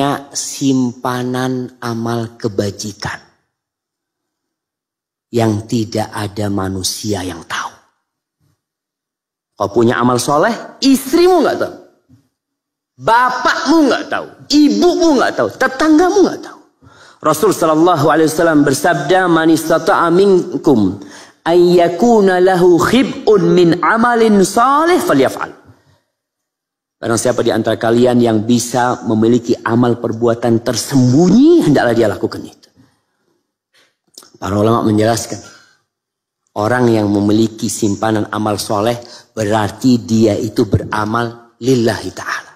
punya simpanan amal kebajikan yang tidak ada manusia yang tahu. Kau punya amal soleh, istrimu nggak tahu, bapakmu nggak tahu, ibumu nggak tahu, tetanggamu nggak tahu. Rasul sallallahu alaihi wasallam bersabda, "Man istata'a minkum ay yakuna lahu khib'un min amalin salih falyaf'al." Barang siapa di antara kalian yang bisa memiliki amal perbuatan tersembunyi, hendaklah dia lakukan itu. Para ulama menjelaskan, orang yang memiliki simpanan amal soleh berarti dia itu beramal lillahi ta'ala.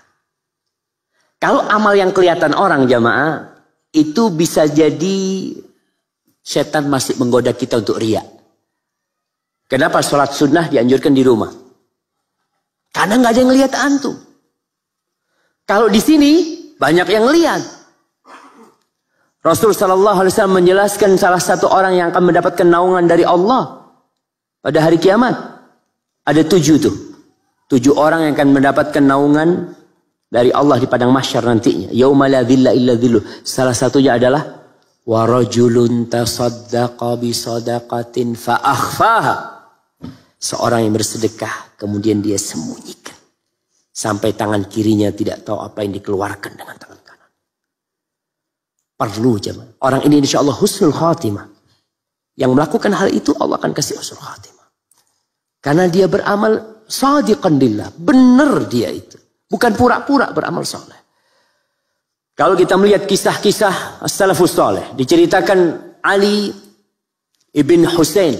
Kalau amal yang kelihatan orang jamaah, itu bisa jadi setan masih menggoda kita untuk riya. Kenapa sholat sunnah dianjurkan di rumah? Karena nggak ada yang ngelihat antum. Kalau di sini banyak yang lihat. Rasul sallallahu alaihi wasallam menjelaskan salah satu orang yang akan mendapatkan naungan dari Allah pada hari kiamat. Ada 7 tuh. 7 orang yang akan mendapatkan naungan dari Allah di padang mahsyar nantinya. Yauma la dhilla illa dhilluh. Salah satunya adalah wa rajulun tasaddaqa bi sadaqatin fa akhfaha. Seorang yang bersedekah kemudian dia sembunyikan sampai tangan kirinya tidak tahu apa yang dikeluarkan dengan tangan kanan. Perlu jemaah. Orang ini insya Allah husnul khatimah. Yang melakukan hal itu Allah akan kasih husnul khatimah. Karena dia beramal shadiqan lillah. Benar dia itu. Bukan pura-pura beramal saleh. Kalau kita melihat kisah-kisah as-salafus saleh, diceritakan Ali ibn Husain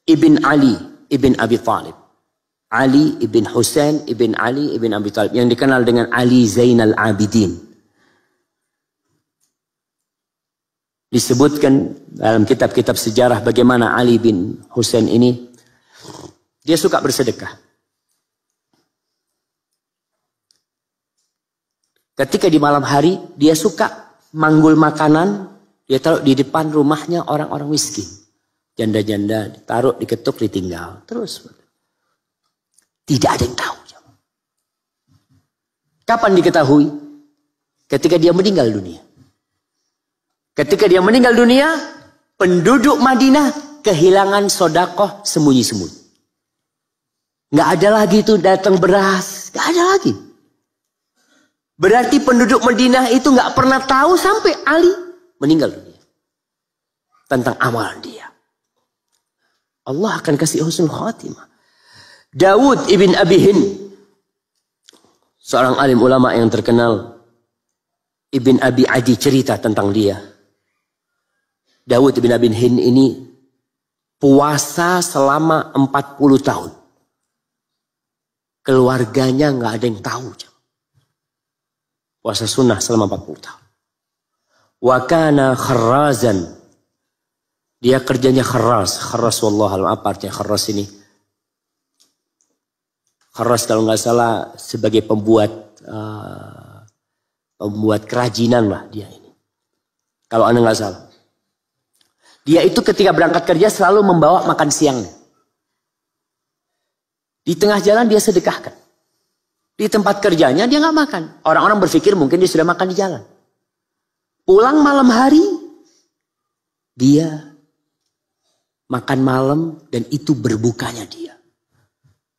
ibn Ali ibn Abi Talib. Ali ibn Husain ibn Ali ibn Abi Talib. Yang dikenal dengan Ali Zainal Abidin. Disebutkan dalam kitab-kitab sejarah bagaimana Ali bin Husain ini, dia suka bersedekah. Ketika di malam hari, dia suka manggul makanan, dia taruh di depan rumahnya orang-orang miskin. Janda-janda, ditaruh, diketuk, ditinggal. Terus. Tidak ada yang tahu. Kapan diketahui? Ketika dia meninggal dunia. Ketika dia meninggal dunia, penduduk Madinah kehilangan sodakoh sembunyi-sembunyi. Nggak ada lagi itu datang beras. Nggak ada lagi. Berarti penduduk Madinah itu nggak pernah tahu sampai Ali meninggal dunia. Tentang amalan dia. Allah akan kasih husnul khatimah. Dawud ibn Abi Hind. Seorang alim ulama yang terkenal. Ibn Abi Adi cerita tentang dia. Dawud ibn Abi Hind ini puasa selama 40 tahun. Keluarganya nggak ada yang tahu. Puasa sunnah selama 40 tahun. Wa kana kharrazan. Dia kerjanya kharraz. Kharraz wallahualam, apa artinya kharraz ini? Kharraz kalau nggak salah sebagai pembuat kerajinan lah dia ini. Kalau anda nggak salah. Dia itu ketika berangkat kerja selalu membawa makan siangnya. Di tengah jalan dia sedekahkan. Di tempat kerjanya dia nggak makan. Orang-orang berpikir mungkin dia sudah makan di jalan. Pulang malam hari, dia makan malam dan itu berbukanya dia.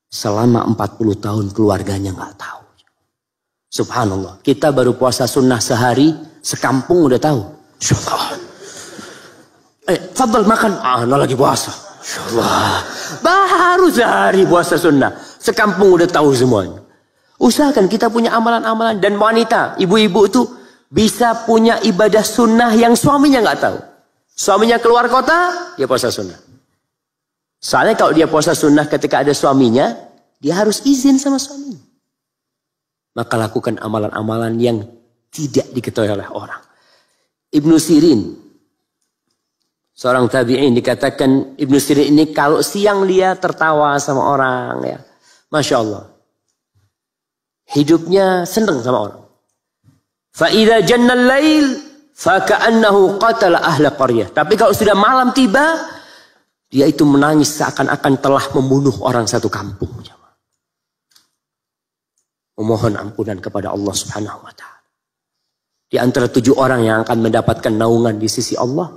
Selama 40 tahun keluarganya nggak tahu. Subhanallah. Kita baru puasa sunnah sehari, sekampung udah tahu. Subhanallah. Fadl makan. Nah lagi puasa. Insyaallah. Baru sehari puasa sunnah. Sekampung udah tahu semuanya. Usahakan kita punya amalan-amalan. Dan wanita, ibu-ibu itu bisa punya ibadah sunnah yang suaminya nggak tahu. Suaminya keluar kota, dia puasa sunnah. Soalnya kalau dia puasa sunnah ketika ada suaminya, dia harus izin sama suaminya. Maka lakukan amalan-amalan yang tidak diketahui oleh orang. Ibnu Sirin, seorang tabi'in, dikatakan Ibnu Sirin ini kalau siang dia tertawa sama orang, ya, Masya Allah. Hidupnya senang sama orang. Fa'idha jannal lail, faka'annahu qatala ahla qaryah. Tapi kalau sudah malam tiba, dia itu menangis seakan-akan telah membunuh orang satu kampung. Memohon ampunan kepada Allah Subhanahu wa ta'ala. Di antara 7 orang yang akan mendapatkan naungan di sisi Allah.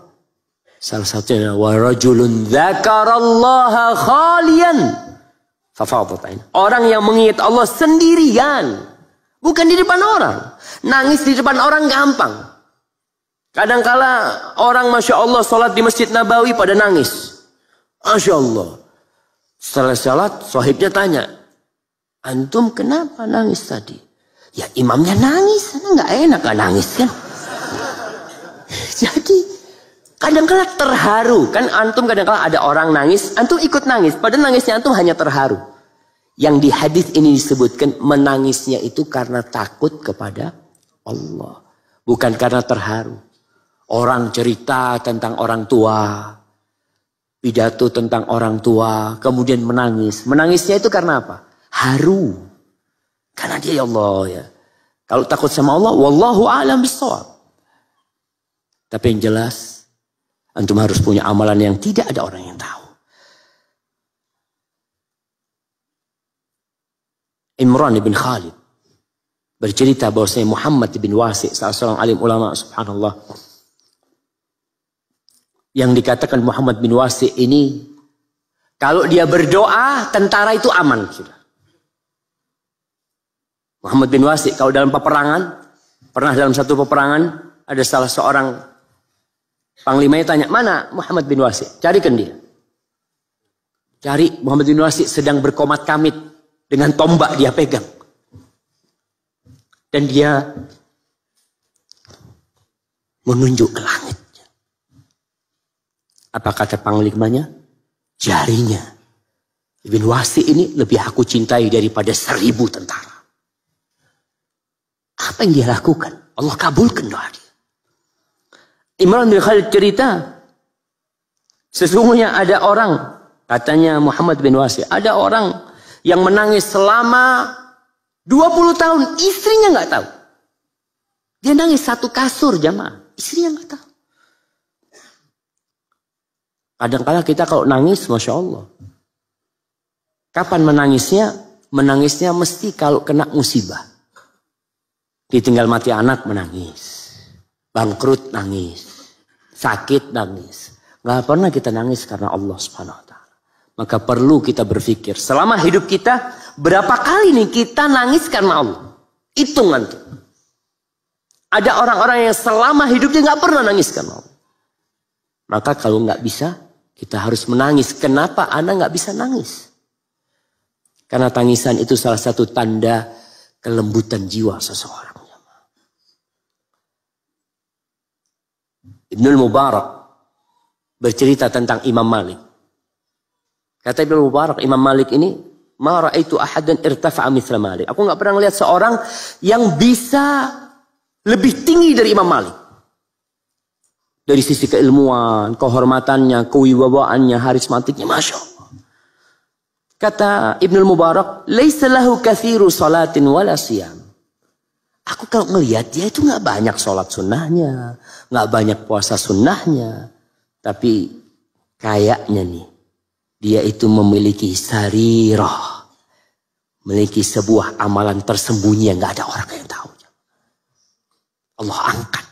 Salah satunya wa rajulun dzakarallaha khalian fafadat ain. Orang yang mengingat Allah sendirian, bukan di depan orang. Nangis di depan orang gampang. Kadangkala orang Masya Allah sholat di Masjid Nabawi pada nangis. Masya Allah. Setelah sholat, sahibnya tanya, antum kenapa nangis tadi? Ya imamnya nangis, nggak enak gak nangis kan? Jadi kadangkala terharu kan, antum kadangkala ada orang nangis, antum ikut nangis, padahal nangisnya antum hanya terharu. Yang di hadis ini disebutkan menangisnya itu karena takut kepada Allah, bukan karena terharu. Orang cerita tentang orang tua, pidato tentang orang tua, kemudian menangis. Menangisnya itu karena apa? Haru. Karena dia ya Allah ya. Kalau takut sama Allah, wallahu a'lam bishawab. Tapi yang jelas, antum harus punya amalan yang tidak ada orang yang tahu. Imran bin Khalid bercerita bahwasanya Muhammad bin Wasi', salah seorang alim ulama, subhanallah, yang dikatakan Muhammad bin Wasi' ini, kalau dia berdoa, tentara itu aman sudah. Muhammad bin Wasi' kalau dalam peperangan, pernah dalam satu peperangan, ada salah seorang panglimanya tanya, mana Muhammad bin Wasi'? Carikan dia. Cari, Muhammad bin Wasi' sedang berkomat kamit dengan tombak dia pegang. Dan dia menunjuk ke langit. Apa kata panglimanya? Jarinya Ibn Wasi' ini lebih aku cintai daripada 1000 tentara. Apa yang dia lakukan? Allah kabulkan doa dia. Imran bin Khalid cerita, sesungguhnya ada orang, katanya Muhammad bin Wasi', ada orang yang menangis selama 20 tahun, istrinya nggak tahu. Dia nangis satu kasur jamaah, istrinya nggak tahu. Kadang-kadang kita kalau nangis, Masya Allah. Kapan menangisnya? Menangisnya mesti kalau kena musibah. Ditinggal mati anak menangis. Bangkrut nangis. Sakit nangis. Gak pernah kita nangis karena Allah Subhanahu Wa Taala. Maka perlu kita berpikir. Selama hidup kita, berapa kali nih kita nangis karena Allah? Hitung nanti. Ada orang-orang yang selama hidupnya gak pernah nangis karena Allah. Maka kalau gak bisa, kita harus menangis. Kenapa Anda nggak bisa nangis? Karena tangisan itu salah satu tanda kelembutan jiwa seseorang. Ibnul Mubarak bercerita tentang Imam Malik. Kata Ibnul Mubarak, Imam Malik ini, ma ra'aitu ahadan irtafa'a mithla Malik. Aku nggak pernah melihat seorang yang bisa lebih tinggi dari Imam Malik. Dari sisi keilmuan, kehormatannya, kewibawaannya, harismatiknya, Masya Allah. Kata Ibnul Mubarak, laisa lahu kathiru salatin wala siyam. Aku kalau ngelihat dia itu nggak banyak sholat sunnahnya, nggak banyak puasa sunnahnya, tapi kayaknya nih dia itu memiliki sarirah, memiliki sebuah amalan tersembunyi yang nggak ada orang yang tahu. Allah angkat.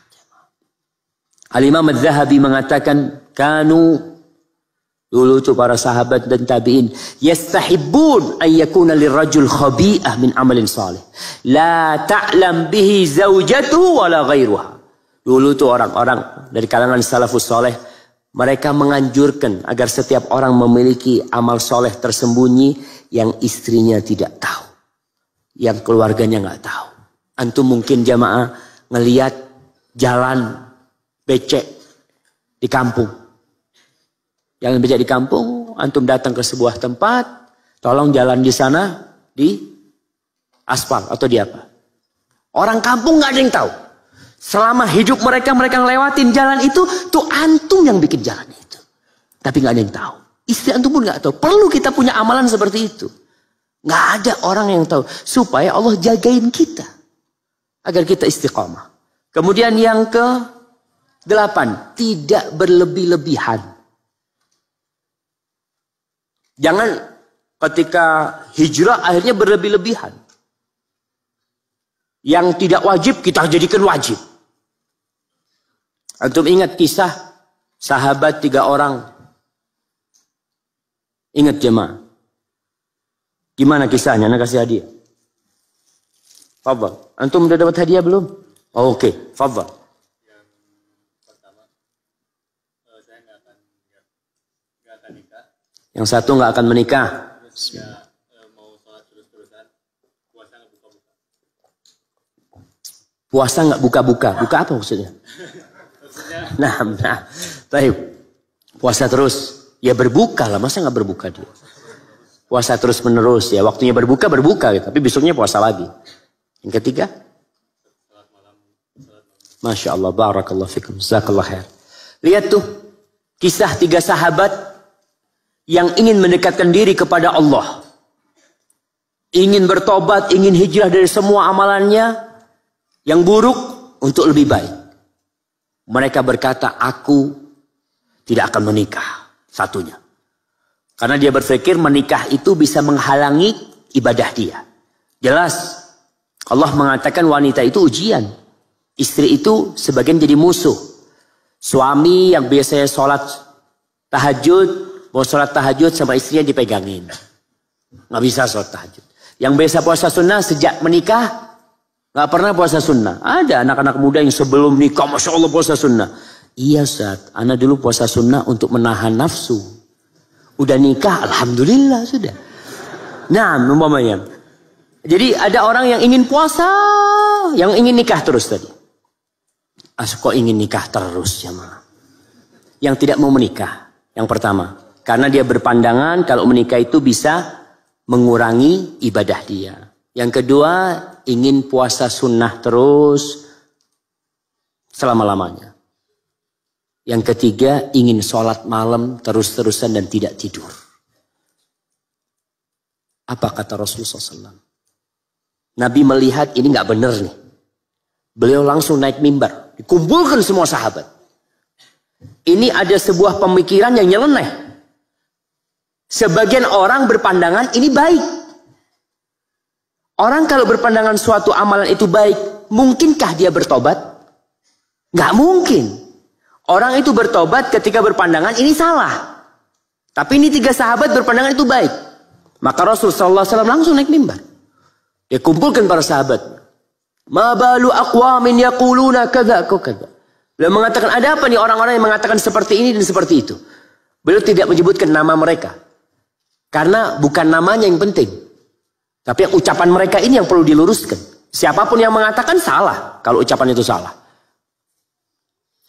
Al-Imam Az-Zahabi mengatakan, kanu, dulu itu para sahabat dan tabi'in, yastahibbun an yakuna lirrajul khabi'ah min amalin salih. La ta'lam bihi zawjatuhu wala ghairuha. Dulu itu orang-orang dari kalangan salafus saleh, mereka menganjurkan agar setiap orang memiliki amal soleh tersembunyi yang istrinya tidak tahu. Yang keluarganya nggak tahu. Antum mungkin jamaah ngelihat jalan becek di kampung. Yang becek di kampung, antum datang ke sebuah tempat, tolong jalan di sana di aspal atau di apa. Orang kampung nggak ada yang tahu. Selama hidup mereka ngelewatin jalan itu, tuh antum yang bikin jalan itu. Tapi nggak ada yang tahu. Istri antum pun nggak tahu. Perlu kita punya amalan seperti itu. Nggak ada orang yang tahu. Supaya Allah jagain kita. Agar kita istiqamah. Kemudian yang ke-8, tidak berlebih-lebihan. Jangan ketika hijrah akhirnya berlebih-lebihan. Yang tidak wajib kita jadikan wajib. Antum ingat kisah sahabat 3 orang? Ingat jemaah? Gimana kisahnya? Anak kasih hadiah. Fadhal. Antum udah dapat hadiah belum? Oh, oke. Fadhal. Yang pertama, saya nggak akan nikah. Yang satu nggak akan menikah. Terus mau sholat terus-terusan, puasa nggak buka-buka. Puasa nggak buka-buka. Buka apa maksudnya? Nah. Baik. Puasa terus. Ya berbuka lah. Masa nggak berbuka dia? Puasa terus menerus ya. Waktunya berbuka gitu. Tapi besoknya puasa lagi. Yang ketiga? Masya Allah. Barakallahu fikum. Jazakallah khair. Lihat tuh. Kisah 3 sahabat yang ingin mendekatkan diri kepada Allah. Ingin bertobat. Ingin hijrah dari semua amalannya yang buruk untuk lebih baik. Mereka berkata, aku tidak akan menikah. Satunya. Karena dia berpikir menikah itu bisa menghalangi ibadah dia. Jelas. Allah mengatakan wanita itu ujian. Istri itu sebagian jadi musuh. Suami yang biasanya sholat tahajud. Mau sholat tahajud sama istrinya dipegangin. Nggak bisa sholat tahajud. Yang biasa puasa sunnah sejak menikah. Nggak pernah puasa sunnah. Ada anak-anak muda yang sebelum nikah. Masya Allah puasa sunnah. Iya Ustaz, ana dulu puasa sunnah untuk menahan nafsu. Udah nikah, alhamdulillah sudah. Nah, umpamanya. Jadi ada orang yang ingin puasa, yang ingin nikah terus tadi. Kok ingin nikah terus jemaah? Yang tidak mau menikah, yang pertama. Karena dia berpandangan kalau menikah itu bisa mengurangi ibadah dia. Yang kedua, ingin puasa sunnah terus selama-lamanya. Yang ketiga, ingin sholat malam terus-terusan dan tidak tidur. Apa kata Rasulullah SAW? Nabi melihat ini nggak benar nih. Beliau langsung naik mimbar. Dikumpulkan semua sahabat. Ini ada sebuah pemikiran yang nyeleneh. Sebagian orang berpandangan ini baik. Orang kalau berpandangan suatu amalan itu baik, mungkinkah dia bertobat? Nggak mungkin. Orang itu bertobat ketika berpandangan ini salah. Tapi ini 3 sahabat berpandangan itu baik. Maka Rasulullah SAW langsung naik mimbar. Dia kumpulkan para sahabat. Ma balu aqwamin yaquluna kadza kadza. Beliau mengatakan ada apa nih orang-orang yang mengatakan seperti ini dan seperti itu. Beliau tidak menyebutkan nama mereka. Karena bukan namanya yang penting. Tapi ucapan mereka ini yang perlu diluruskan. Siapapun yang mengatakan salah kalau ucapan itu salah.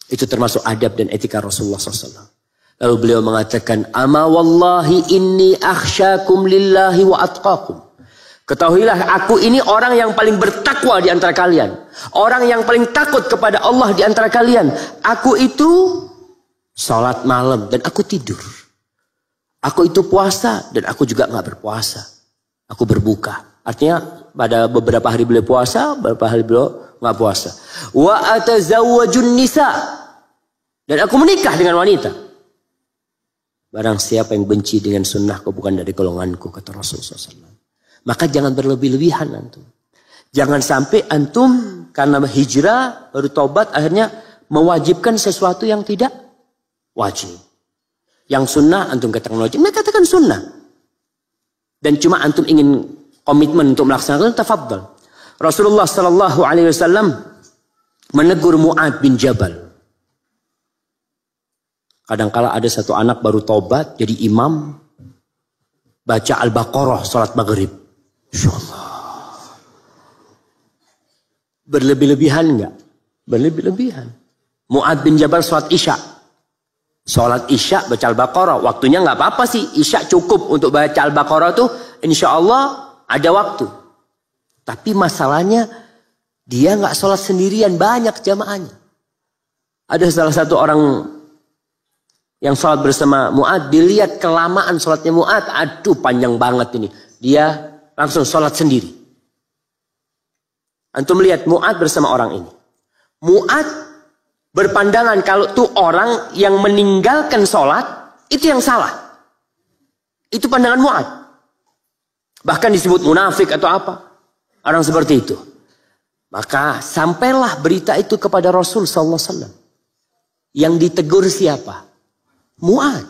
Itu termasuk adab dan etika Rasulullah SAW. Lalu beliau mengatakan, ama wallahi inni akhsyakum lillahi wa atqakum. Ketahuilah aku ini orang yang paling bertakwa di antara kalian. Orang yang paling takut kepada Allah di antara kalian. Aku itu sholat malam dan aku tidur. Aku itu puasa dan aku juga nggak berpuasa. Aku berbuka. Artinya pada beberapa hari beliau puasa, beberapa hari beliau nggak puasa. Wa atazawwajun nisa. Dan aku menikah dengan wanita. Barang siapa yang benci dengan sunnahku bukan dari golonganku, kata Rasulullah SAW. Maka jangan berlebih-lebihan antum. Jangan sampai antum karena hijrah baru taubat akhirnya mewajibkan sesuatu yang tidak wajib. Yang sunnah antum katakan wajib, mereka katakan sunnah. Dan cuma antum ingin komitmen untuk melaksanakan, tafadhal. Rasulullah SAW menegur Mu'ad bin Jabal. Kadangkala ada satu anak baru taubat jadi imam baca Al-Baqarah salat maghrib. Insyaallah. Berlebih-lebihan enggak? Berlebih-lebihan. Mu'ad bin Jabal salat Isya. Salat Isya baca Al-Baqarah, waktunya enggak apa-apa sih. Isya cukup untuk baca Al-Baqarah tuh insyaallah ada waktu. Tapi masalahnya dia enggak salat sendirian, banyak jamaahnya. Ada salah satu orang yang sholat bersama Mu'ad, dilihat kelamaan sholatnya Mu'ad, aduh panjang banget ini. Dia langsung sholat sendiri. Antum lihat Mu'ad bersama orang ini. Mu'ad berpandangan kalau tuh orang yang meninggalkan sholat, itu yang salah. Itu pandangan Mu'ad. Bahkan disebut munafik atau apa. Orang seperti itu. Maka sampailah berita itu kepada Rasul SAW. Yang ditegur siapa? Mu'ad.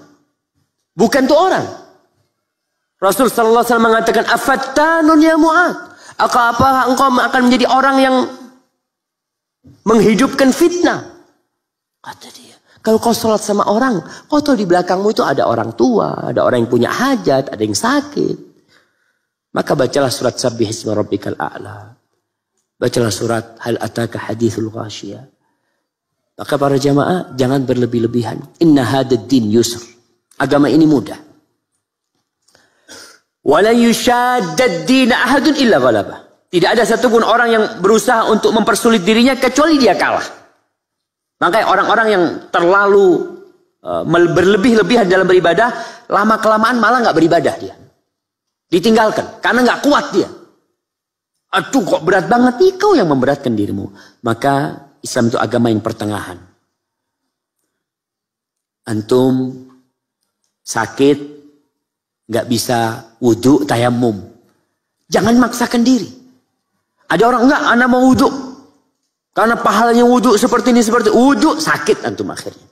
Bukan tuh orang. Rasul sallallahu alaihi wasallam mengatakan, afattanun ya Mu'ad. Apakah engkau akan menjadi orang yang menghidupkan fitnah? Kata dia, kalau kau sholat sama orang, kau tahu di belakangmu itu ada orang tua, ada orang yang punya hajat, ada yang sakit. Maka bacalah surat Sabbih isma rabbikal a'la. Bacalah surat Hal ataka hadithul ghasyiyah. Maka para jamaah, jangan berlebih-lebihan. Inna hadad din yusr. Agama ini mudah. Wala yushaddad din ahadun illa ghalabah. Tidak ada satupun orang yang berusaha untuk mempersulit dirinya kecuali dia kalah. Makanya orang-orang yang terlalu berlebih-lebihan dalam beribadah, lama-kelamaan malah nggak beribadah dia. Ditinggalkan karena nggak kuat dia. Aduh kok berat banget nih, kau yang memberatkan dirimu. Maka Islam itu agama yang pertengahan. Antum sakit, nggak bisa wudhu, tayamum. Jangan maksakan diri. Ada orang enggak, anak mau wudhu. Karena pahalanya wudhu seperti ini, seperti wudhu, sakit antum akhirnya.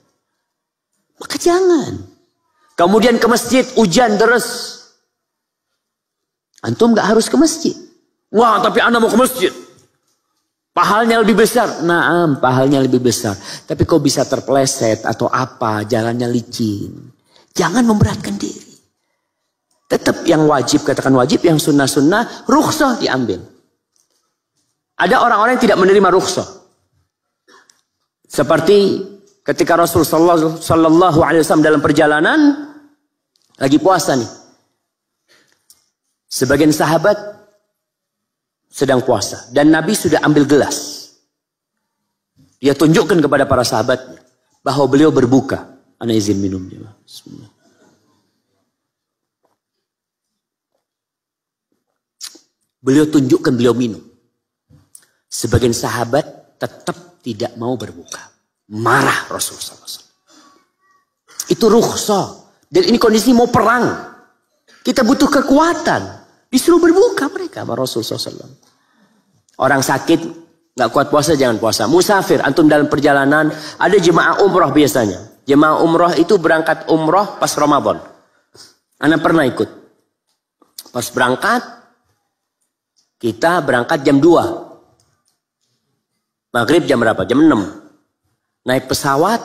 Maka jangan. Kemudian ke masjid, hujan terus. Antum nggak harus ke masjid. Wah, tapi anak mau ke masjid. Pahalnya lebih besar. Naam, pahalnya lebih besar. Tapi kau bisa terpleset atau apa, jalannya licin. Jangan memberatkan diri. Tetap yang wajib, katakan wajib, yang sunnah-sunnah, rukhsah diambil. Ada orang-orang yang tidak menerima rukhsah. Seperti ketika Rasul sallallahu alaihi wasallam dalam perjalanan lagi puasa nih. Sebagian sahabat sedang puasa dan Nabi sudah ambil gelas. Dia tunjukkan kepada para sahabatnya bahwa beliau berbuka. Ana izin minum dia. Bismillah. Beliau tunjukkan beliau minum. Sebagian sahabat tetap tidak mau berbuka. Marah Rasulullah SAW. Itu rukhsah. Dan ini kondisi mau perang. Kita butuh kekuatan. Disuruh berbuka mereka sama Rasulullah SAW. Orang sakit, gak kuat puasa, jangan puasa. Musafir, antum dalam perjalanan. Ada jemaah umroh biasanya. Jemaah umroh itu berangkat umroh pas Ramadan. Ana pernah ikut. Pas berangkat, kita berangkat jam 2. Maghrib jam berapa? Jam 6. Naik pesawat,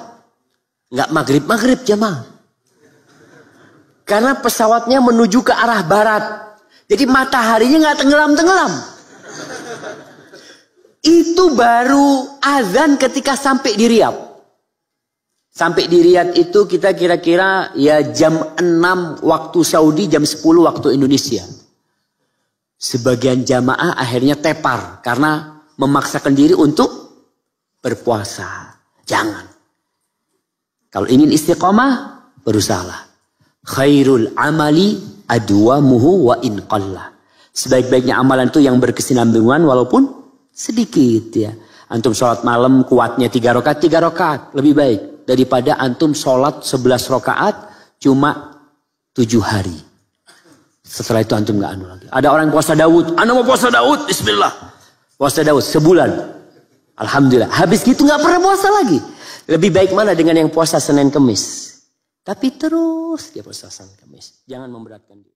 nggak maghrib jamaah. Karena pesawatnya menuju ke arah barat. Jadi mataharinya nggak tenggelam-tenggelam. Itu baru azan ketika sampai di Riyadh. Sampai di Riyadh itu kita kira-kira ya jam 6 waktu Saudi, jam 10 waktu Indonesia. Sebagian jamaah akhirnya tepar karena memaksakan diri untuk berpuasa. Jangan. Kalau ingin istiqomah, berusahalah. Khairul amali adwamuhu wa in qalla. Sebaik-baiknya amalan itu yang berkesinambungan walaupun sedikit ya. Antum sholat malam kuatnya 3 rakaat, 3 rakaat. Lebih baik daripada antum sholat 11 rakaat cuma 7 hari. Setelah itu antum gak anu lagi. Ada orang puasa Daud. Anda mau puasa Daud? Bismillah. Puasa Daud sebulan. Alhamdulillah. Habis gitu gak pernah puasa lagi. Lebih baik mana dengan yang puasa Senin Kemis. Tapi terus dia puasa Senin Kemis. Jangan memberatkan diri.